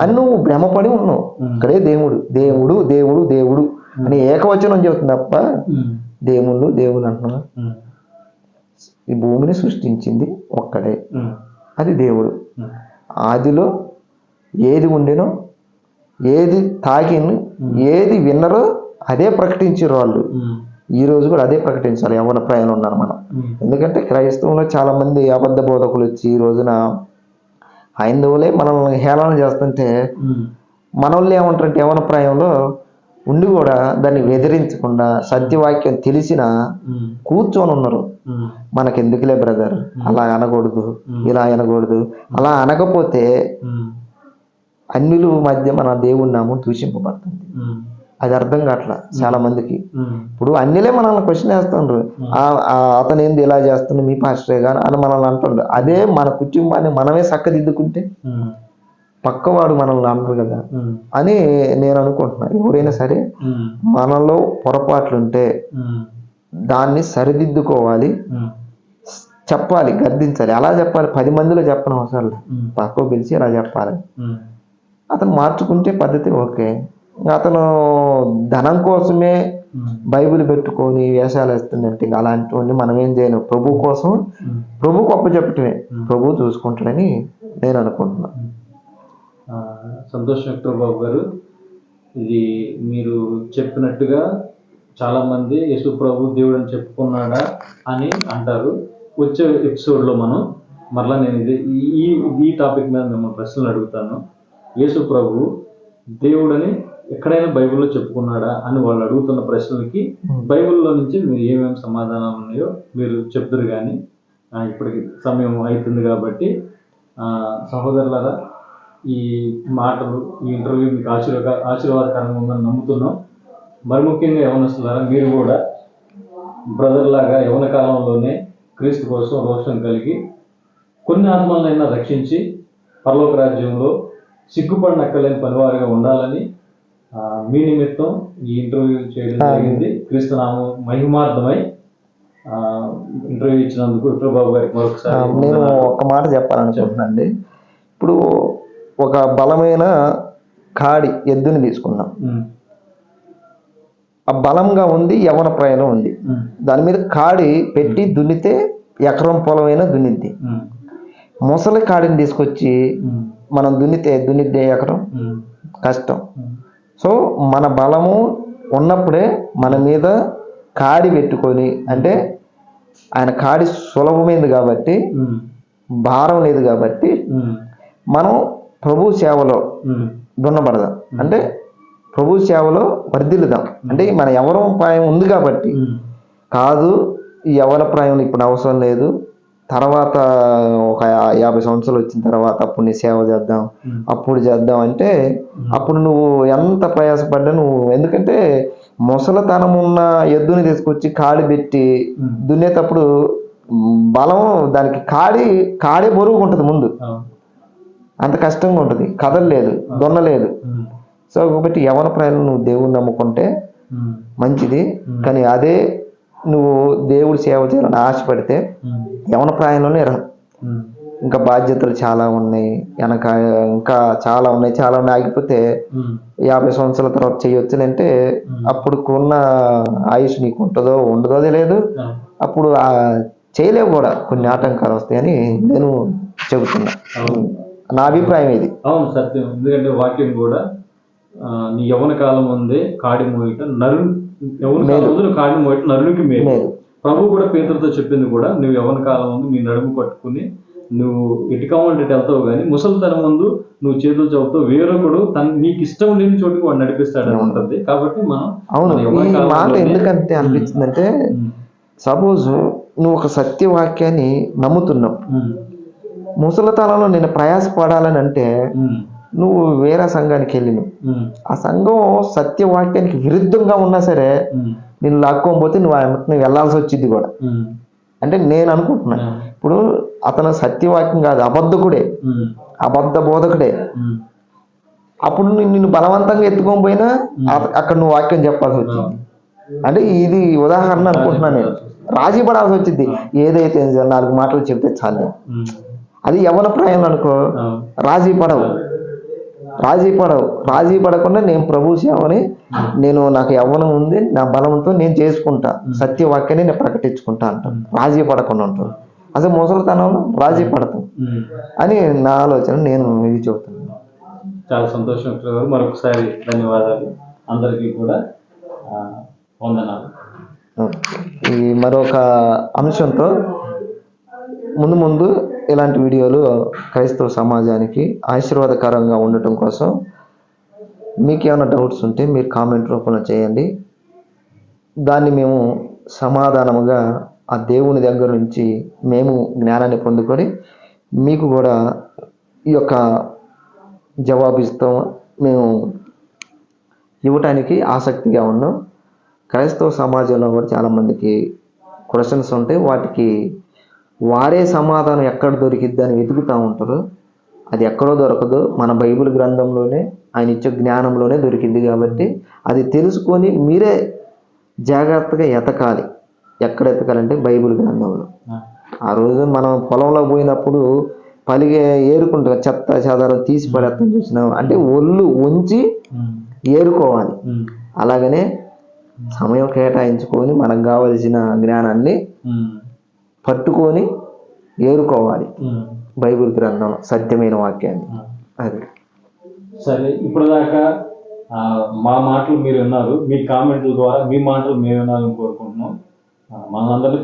అని నువ్వు భ్రమపడి ఉన్నావు. ఇక్కడే దేవుడు దేవుడు దేవుడు దేవుడు అని ఏకవచనం చెబుతుంది తప్ప దేవుళ్ళు దేవుళ్ళు అంటున్నా. ఈ భూమిని సృష్టించింది ఒక్కడే, అది దేవుడు. ఆదిలో ఏది ఉండేనో, ఏది తాకిను, ఏది విన్నరో అదే ప్రకటించారు వాళ్ళు. ఈ రోజు కూడా అదే ప్రకటించాలి యవ్వన ప్రాయంలో ఉన్నారు మనం. ఎందుకంటే క్రైస్తవంలో చాలా మంది అబద్ధ బోధకులు వచ్చి ఈ రోజున హైందవులే మనల్ని హేళన చేస్తుంటే మనోళ్ళు ఏమంటారంటే యవ్వన ప్రాయంలో ఉండి కూడా దాన్ని వ్యతిరేకించకుండా సత్యవాక్యం తెలిసిన కూర్చొని ఉన్నారు. మనకెందుకులే బ్రదర్, అలా అనకూడదు, ఇలా అనకూడదు. అలా అనకపోతే అన్యుల మధ్య మన దేవుడి నామం దూషింపబడుతుంది. అది అర్థం కావట్లా చాలా మందికి. ఇప్పుడు అన్నిలే మనల్ని క్వశ్చన్ వేస్తుండ్రు, అతను ఏంది ఇలా చేస్తుండ్రు మీ పాస్టరే కానీ అని మనల్ని అంటుండ్రు. అదే మన కుటుంబాన్ని మనమే చక్కదిద్దుకుంటే పక్కవాడు మనల్ని అంటారు కదా అని నేను అనుకుంటున్నా. ఎవరైనా సరే మనలో పొరపాట్లుంటే దాన్ని సరిదిద్దుకోవాలి, చెప్పాలి, గద్దించాలి. అలా చెప్పాలి, 10 మందిలో చెప్పని అవసరం లేదు. పక్కకు పిలిచి అలా చెప్పాలి. అతను మార్చుకుంటే పద్ధతి ఓకే. అతను ధనం కోసమే బైబిల్ పెట్టుకొని వేషాలు వేస్తుందంటే అలాంటివన్నీ మనం ఏం చేయను. ప్రభు కోసం ప్రభు గొప్ప చెప్పటమే, ప్రభు చూసుకుంటాడని నేను అనుకుంటున్నా. సంతోష్ వెంకట బాబు గారు, ఇది మీరు చెప్పినట్టుగా చాలా మంది యేసు ప్రభు దేవుడు అని చెప్పుకున్నాడా అని అంటారు. వచ్చే ఎపిసోడ్లో మనం మరలా నేను ఈ టాపిక్ మీద మిమ్మల్ని ప్రశ్నలు అడుగుతాను. యేసు ప్రభు దేవుడని ఎక్కడైనా బైబిల్లో చెప్పుకున్నాడా అని వాళ్ళు అడుగుతున్న ప్రశ్నలకి బైబిల్లో నుంచి మీరు ఏమేమి సమాధానాలు ఉన్నాయో మీరు చెప్తారు. కానీ ఇప్పటికి సమయం అవుతుంది కాబట్టి సహోదరులారా, ఈ మాటలు, ఈ ఇంటర్వ్యూ మీకు ఆశీర్వాదకరంగా ఉందని నమ్ముతున్నాం. మరి ముఖ్యంగా యవనస్తులారా, మీరు కూడా బ్రదర్ లాగా యవన కాలంలోనే క్రీస్తు కోసం రోషం కలిగి కొన్ని ఆత్మలనైనా రక్షించి పరలోక రాజ్యంలో సిగ్గుపడినక్కలేని పనివారిగా ఉండాలని మీ నిమిత్తం ఈ ఇంటర్వ్యూ చేయడం జరిగింది. క్రీస్తు నామం మహిమార్థమై ఇంటర్వ్యూ ఇచ్చినందుకు విక్రబాబు గారికి మరొకసారి నేను ఒక మాట చెప్పాలనుకుంటున్నానండి. ఇప్పుడు ఒక బలమైన కాడి ఎద్దుని తీసుకున్నాం. ఆ బలంగా ఉంది, యవన ప్రాయంలో ఉంది. దాని మీద కాడి పెట్టి దున్నితే ఎకరం పొలమైనా దున్నిద్ది. ముసలి కాడిని తీసుకొచ్చి మనం దున్నిద్దే ఎకరం కష్టం. సో మన బలము ఉన్నప్పుడే మన మీద కాడి పెట్టుకొని, అంటే ఆయన కాడి సులభమైంది కాబట్టి, భారం లేదు కాబట్టి మనం ప్రభు సేవలో దున్నబడదాం, అంటే ప్రభు సేవలో వర్ధిల్లుదాం. అంటే మన యవన ప్రాయం ఉంది కాబట్టి కాదు, ఈ యవన ప్రాయం ఇప్పుడు అవసరం లేదు, తర్వాత ఒక 50 సంవత్సరాలు వచ్చిన తర్వాత అప్పుడు నీ సేవ చేద్దాం, అప్పుడు చేద్దాం అంటే అప్పుడు నువ్వు ఎంత ప్రయాసపడ్డా నువ్వు, ఎందుకంటే ముసలతనం ఉన్న ఎద్దుని తీసుకొచ్చి కాడి పెట్టి దున్నేటప్పుడు బలం దానికి కాడే బరువుగా ఉంటుంది ముందు, అంత కష్టంగా ఉంటుంది, కదలలేదు, దొన్నలేదు. సో కాబట్టి యవన ప్రాయంలో నువ్వు దేవుడిని నమ్ముకుంటే మంచిది. కానీ అదే నువ్వు దేవుడి సేవ చేయాలని ఆశపడితే యవన ప్రాయంలోనే ఇంకా బాధ్యతలు చాలా ఉన్నాయి, వెనక ఇంకా చాలా ఉన్నాయి, ఆగిపోతే 50 సంవత్సరాల తర్వాత చేయొచ్చునంటే అప్పుడు ఉన్న ఆయుష్ నీకు ఉంటుందో ఉండదో తెలియదు. అప్పుడు చేయలేవు కూడా, కొన్ని ఆటంకాలు వస్తాయని నేను చెబుతున్నా. నా అభిప్రాయం ఇది. అవును, సత్యం. ఎందుకంటే వాక్యం కూడా నీ యవన కాలం ముందే కాడి మోయట కాడి మోయట నరునికి మేలు. ప్రభు కూడా పేతురుతో చెప్పింది కూడా, నువ్వు యవన కాలం ముందు నీ నడుము పట్టుకుని నువ్వు ఎటు కావాలంటే వెళ్తావు, కానీ ముసలితనం ముందు నువ్వు చేతులు చదువుతావు, వేరొకడు నీకు ఇష్టం లేని చోటుకి వాడు నడిపిస్తాడని ఉంటుంది. కాబట్టి మనం అవును, మాట ఎందుకంటే అనిపించిందంటే, సపోజ్ నువ్వు ఒక సత్యవాక్యాన్ని నమ్ముతున్నావు, ముసలితనంలో నేను ప్రయాసపడాలని అంటే నువ్వు వేరే సంఘానికి వెళ్ళినావు, ఆ సంఘం సత్యవాక్యానికి విరుద్ధంగా ఉన్నా సరే నేను లాక్కోకపోతే నువ్వు వెళ్ళాల్సి వచ్చింది కూడా. అంటే నేను అనుకుంటున్నా, ఇప్పుడు అతను సత్యవాక్యం కాదు, అబద్ధకుడే, అబద్ధ బోధకుడే. అప్పుడు నిన్ను బలవంతంగా ఎత్తుకొని పోయినా అక్కడ నువ్వు వాక్యం చెప్పాల్సి వచ్చింది. అంటే ఇది ఉదాహరణ అనుకుంటున్నాను నేను. రాజీ పడాల్సి వచ్చింది, ఏదైతే 4 మాటలు చెప్తే చాలు. అది యవ్వన ప్రాయంలో అనుకో రాజీ పడకుండా నేను ప్రభు సేవని నాకు యవ్వనం ఉంది, నా బలంతో నేను చేసుకుంటా, సత్యవాక్యాన్ని నేను ప్రకటించుకుంటా అంటాను. రాజీ పడకుండా ఉంటాను. అసలు ముసలితనంలో రాజీ పడతాం అని నా ఆలోచన. నేను ఇది చెబుతున్నాను. చాలా సంతోషం విక్టర్ గారు. మరొకసారి ధన్యవాదాలు. అందరికీ కూడా వందనాలు. ఈ మరొక అంశంతో ముందు ఇలాంటి వీడియోలు క్రైస్తవ సమాజానికి ఆశీర్వాదకరంగా ఉండటం కోసం మీకు ఏమైనా డౌట్స్ ఉంటే మీరు కామెంట్ రూపంలో చేయండి. దాన్ని మేము సమాధానముగా ఆ దేవుని దగ్గర నుంచి మేము జ్ఞానాన్ని పొందుకొని మీకు కూడా ఈ యొక్క జవాబిస్తాం మేము ఇవ్వటానికి ఆసక్తిగా ఉన్నాం. క్రైస్తవ సమాజంలో కూడా చాలామందికి క్వశ్చన్స్ ఉంటాయి. వాటికి వారే సమాధానం ఎక్కడ దొరికిద్ది అని వెతుకుతూ ఉంటారు. అది ఎక్కడో దొరకదు, మన బైబిల్ గ్రంథంలోనే ఆయన ఇచ్చే జ్ఞానంలోనే దొరికింది. కాబట్టి అది తెలుసుకొని మీరే జాగ్రత్తగా ఎతకాలి. ఎక్కడ ఎతకాలంటే బైబిల్ గ్రంథంలో. ఆ రోజు మనం పొలంలో పోయినప్పుడు ఏరుకుంటాం, చెత్త చెదారం తీసి పడేస్తాం చూసినాం అంటే ఒళ్ళు ఉంచి ఏరుకోవాలి. అలాగనే సమయం కేటాయించుకొని మనకు కావలసిన జ్ఞానాన్ని పట్టుకొని ఏరుకోవాలి బైబిల్ గ్రంథం సత్యమైన వాక్యాన్ని. అది సరే, ఇప్పుడు దాకా మా మాటలు మీరు విన్నారు. మీ కామెంట్ల ద్వారా మీ మాటలు మేము వినాలని కోరుకుంటున్నాం. మనందరినీ